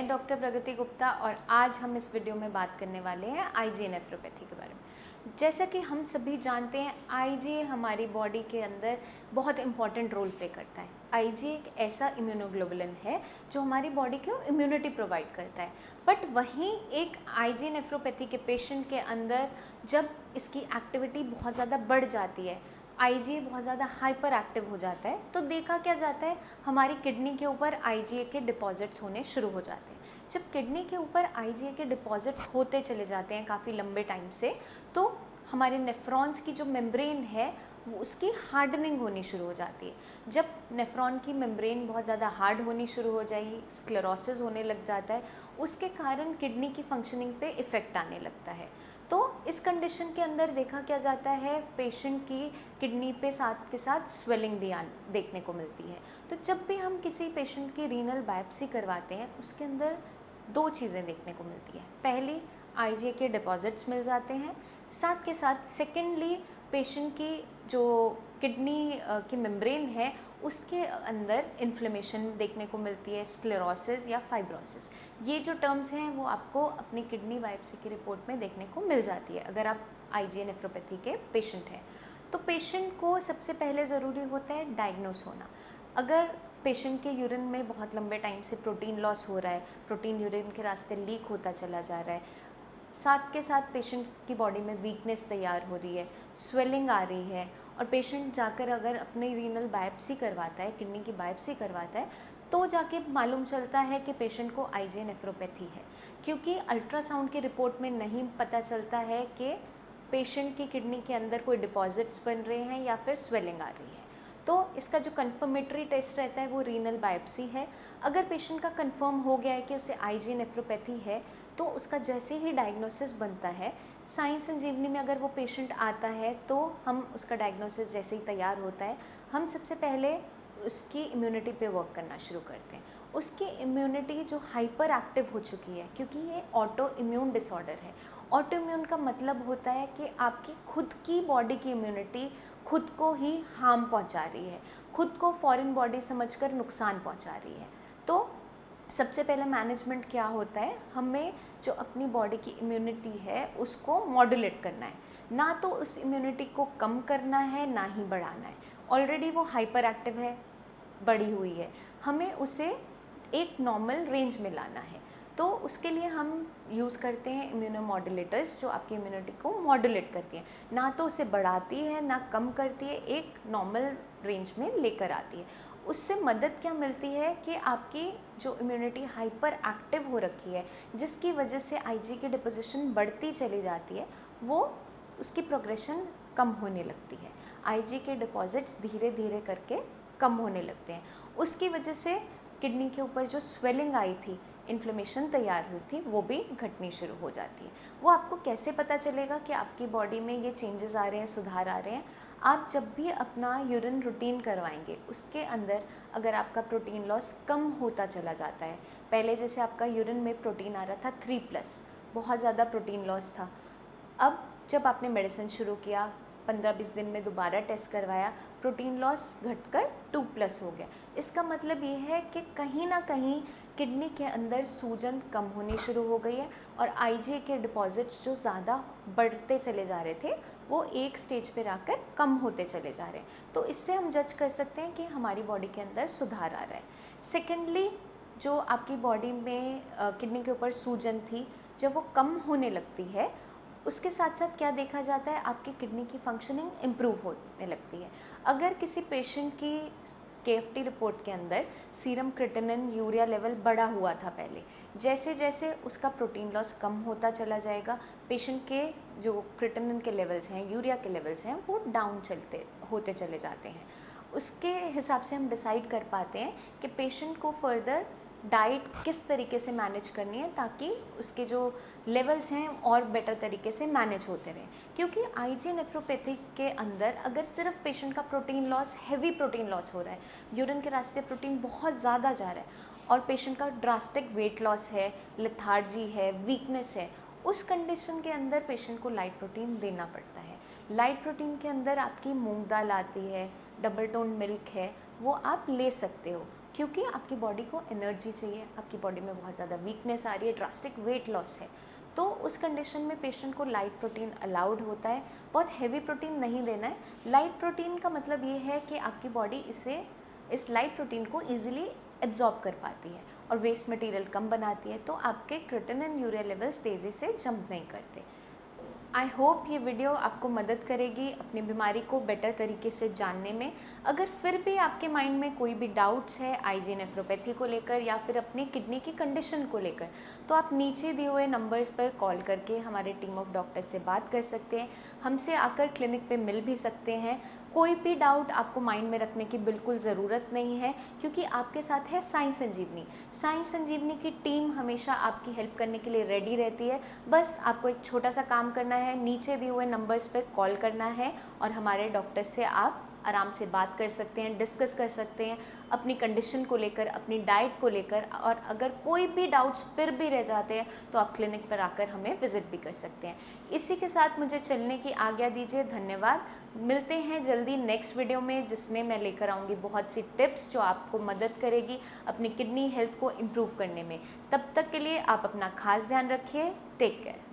Doctor प्रगति गुप्ता और आज हम इस वीडियो में बात करने वाले हैं आईजी नेफ्रोपैथी के बारे में। जैसा कि हम सभी जानते हैं, आईजी हमारी बॉडी के अंदर बहुत इंपॉर्टेंट रोल प्ले करता है। आईजी एक ऐसा इम्यूनोग्लोबुलिन है जो हमारी बॉडी को इम्यूनिटी प्रोवाइड करता है। बट वहीं एक आईजी नेफ्रोपैथी के पेशेंट के अंदर जब इसकी एक्टिविटी बहुत ज़्यादा बढ़ जाती है, आईजीए बहुत ज़्यादा हाइपर एक्टिव हो जाता है, तो देखा क्या जाता है, हमारी किडनी के ऊपर आईजीए के डिपॉजिट्स होने शुरू हो जाते हैं। जब किडनी के ऊपर आईजीए के डिपॉजिट्स होते चले जाते हैं काफ़ी लंबे टाइम से, तो हमारे नेफ्रॉन्स की जो मेम्ब्रेन है वो उसकी हार्डनिंग होनी शुरू हो जाती है। जब नेफ्रॉन की मेम्ब्रेन बहुत ज़्यादा हार्ड होनी शुरू हो जाएगी, स्क्लेरोसिस होने लग जाता है, उसके कारण किडनी की फंक्शनिंग पे इफ़ेक्ट आने लगता है। तो इस कंडीशन के अंदर देखा क्या जाता है, पेशेंट की किडनी पे साथ के साथ स्वेलिंग भी देखने को मिलती है। तो जब भी हम किसी पेशेंट की रीनल बायोप्सी करवाते हैं, उसके अंदर दो चीज़ें देखने को मिलती है। पहली, आईजीए के डिपॉजिट्स मिल जाते हैं, साथ के साथ सेकेंडली पेशेंट की जो किडनी की मेम्ब्रेन है उसके अंदर इन्फ्लेमेशन देखने को मिलती है, स्क्लेरोसिस या फाइब्रोसिस। ये जो टर्म्स हैं वो आपको अपनी किडनी बायोप्सी की रिपोर्ट में देखने को मिल जाती है अगर आप आईजीए नेफ्रोपैथी के पेशेंट हैं। तो पेशेंट को सबसे पहले ज़रूरी होता है डायग्नोस होना। अगर पेशेंट के यूरिन में बहुत लंबे टाइम से प्रोटीन लॉस हो रहा है, प्रोटीन यूरिन के रास्ते लीक होता चला जा रहा है, साथ के साथ पेशेंट की बॉडी में वीकनेस तैयार हो रही है, स्वेलिंग आ रही है, और पेशेंट जाकर अगर अपनी रीनल बायोप्सी करवाता है, किडनी की बायोप्सी करवाता है, तो जाके मालूम चलता है कि पेशेंट को आईजीए नेफ्रोपैथी है। क्योंकि अल्ट्रासाउंड की रिपोर्ट में नहीं पता चलता है कि पेशेंट की किडनी के अंदर कोई डिपॉजिट्स बन रहे हैं या फिर स्वेलिंग आ रही है। तो इसका जो कन्फर्मेटरी टेस्ट रहता है वो रीनल बायोप्सी है। अगर पेशेंट का कंफर्म हो गया है कि उसे आईजीए नेफ्रोपैथी है, तो उसका जैसे ही डायग्नोसिस बनता है, साई संजीवनी में अगर वो पेशेंट आता है, तो हम उसका डायग्नोसिस जैसे ही तैयार होता है, हम सबसे पहले उसकी इम्यूनिटी पे वर्क करना शुरू करते हैं। उसकी इम्यूनिटी जो हाइपर एक्टिव हो चुकी है, क्योंकि ये ऑटो इम्यून डिसऑर्डर है। ऑटो इम्यून का मतलब होता है कि आपकी खुद की बॉडी की इम्यूनिटी खुद को ही हार्म पहुंचा रही है, खुद को फॉरेन बॉडी समझकर नुकसान पहुंचा रही है। तो सबसे पहले मैनेजमेंट क्या होता है, हमें जो अपनी बॉडी की इम्यूनिटी है उसको मॉड्यूलेट करना है, ना तो उस इम्यूनिटी को कम करना है ना ही बढ़ाना है। ऑलरेडी वो हाइपर एक्टिव है, बढ़ी हुई है, हमें उसे एक नॉर्मल रेंज में लाना है। तो उसके लिए हम यूज़ करते हैं इम्यूनोमॉड्यूलेटर्स, जो आपकी इम्यूनिटी को मॉड्यूलेट करती हैं, ना तो उसे बढ़ाती है ना कम करती है, एक नॉर्मल रेंज में लेकर आती है। उससे मदद क्या मिलती है कि आपकी जो इम्यूनिटी हाइपर एक्टिव हो रखी है, जिसकी वजह से आईजी की डिपोजिशन बढ़ती चली जाती है, वो उसकी प्रोग्रेशन कम होने लगती है। आईजी के डिपॉजिट्स धीरे धीरे करके कम होने लगते हैं। उसकी वजह से किडनी के ऊपर जो स्वेलिंग आई थी, इन्फ्लेमेशन तैयार हुई थी, वो भी घटनी शुरू हो जाती है। वो आपको कैसे पता चलेगा कि आपकी बॉडी में ये चेंजेस आ रहे हैं, सुधार आ रहे हैं? आप जब भी अपना यूरिन रूटीन करवाएंगे, उसके अंदर अगर आपका प्रोटीन लॉस कम होता चला जाता है, पहले जैसे आपका यूरिन में प्रोटीन आ रहा था 3+, बहुत ज़्यादा प्रोटीन लॉस था, अब जब आपने मेडिसिन शुरू किया, 15-20 दिन में दोबारा टेस्ट करवाया, प्रोटीन लॉस घटकर 2+ हो गया। इसका मतलब ये है कि कहीं ना कहीं किडनी के अंदर सूजन कम होनी शुरू हो गई है, और आईजीए के डिपॉजिट्स जो ज़्यादा बढ़ते चले जा रहे थे, वो एक स्टेज पे आकर कम होते चले जा रहे हैं। तो इससे हम जज कर सकते हैं कि हमारी बॉडी के अंदर सुधार आ रहा है। सेकेंडली, जो आपकी बॉडी में किडनी के ऊपर सूजन थी, जब वो कम होने लगती है, उसके साथ साथ क्या देखा जाता है, आपकी किडनी की फंक्शनिंग इम्प्रूव होने लगती है। अगर किसी पेशेंट की केएफटी रिपोर्ट के अंदर सीरम क्रिएटिनिन यूरिया लेवल बढ़ा हुआ था पहले, जैसे जैसे उसका प्रोटीन लॉस कम होता चला जाएगा, पेशेंट के जो क्रिएटिनिन के लेवल्स हैं, यूरिया के लेवल्स हैं, वो डाउन होते चले जाते हैं। उसके हिसाब से हम डिसाइड कर पाते हैं कि पेशेंट को फर्दर डाइट किस तरीके से मैनेज करनी है, ताकि उसके जो लेवल्स हैं और बेटर तरीके से मैनेज होते रहें। क्योंकि आईजी नेफ्रोपैथी के अंदर अगर सिर्फ पेशेंट का protein loss, heavy protein loss हो रहा है, यूरिन के रास्ते प्रोटीन बहुत ज़्यादा जा रहा है, और पेशेंट का ड्रास्टिक वेट लॉस है, लेथार्जी है, वीकनेस है, उस कंडीशन के अंदर पेशेंट को लाइट प्रोटीन देना पड़ता है। लाइट प्रोटीन के अंदर आपकी मूंग दाल आती है, डबल टोन मिल्क है, वो आप ले सकते हो, क्योंकि आपकी बॉडी को एनर्जी चाहिए, आपकी बॉडी में बहुत ज़्यादा वीकनेस आ रही है, ड्रास्टिक वेट लॉस है, तो उस कंडीशन में पेशेंट को लाइट प्रोटीन अलाउड होता है। बहुत हैवी प्रोटीन नहीं देना है। लाइट प्रोटीन का मतलब ये है कि आपकी बॉडी इस लाइट प्रोटीन को ईजिली एब्जॉर्ब कर पाती है और वेस्ट मटेरियल कम बनाती है, तो आपके क्रिएटिनिन यूरिया लेवल्स तेज़ी से जंप नहीं करते। आई होप ये वीडियो आपको मदद करेगी अपनी बीमारी को बेटर तरीके से जानने में। अगर फिर भी आपके माइंड में कोई भी डाउट्स है आईजी नेफ्रोपैथी को लेकर या फिर अपनी किडनी की कंडीशन को लेकर, तो आप नीचे दिए हुए नंबर्स पर कॉल करके हमारे टीम ऑफ डॉक्टर्स से बात कर सकते हैं, हमसे आकर क्लिनिक पे मिल भी सकते हैं। कोई भी डाउट आपको माइंड में रखने की बिल्कुल ज़रूरत नहीं है, क्योंकि आपके साथ है साई संजीवनी। साई संजीवनी की टीम हमेशा आपकी हेल्प करने के लिए रेडी रहती है। बस आपको एक छोटा सा काम करना है, नीचे दिए हुए नंबर्स पर कॉल करना है और हमारे डॉक्टर से आप आराम से बात कर सकते हैं, डिस्कस कर सकते हैं अपनी कंडीशन को लेकर, अपनी डाइट को लेकर। और अगर कोई भी डाउट्स फिर भी रह जाते हैं तो आप क्लिनिक पर आकर हमें विज़िट भी कर सकते हैं। इसी के साथ मुझे चलने की आज्ञा दीजिए। धन्यवाद। मिलते हैं जल्दी नेक्स्ट वीडियो में, जिसमें मैं लेकर आऊँगी बहुत सी टिप्स जो आपको मदद करेगी अपनी किडनी हेल्थ को इम्प्रूव करने में। तब तक के लिए आप अपना खास ध्यान रखिए। Take care.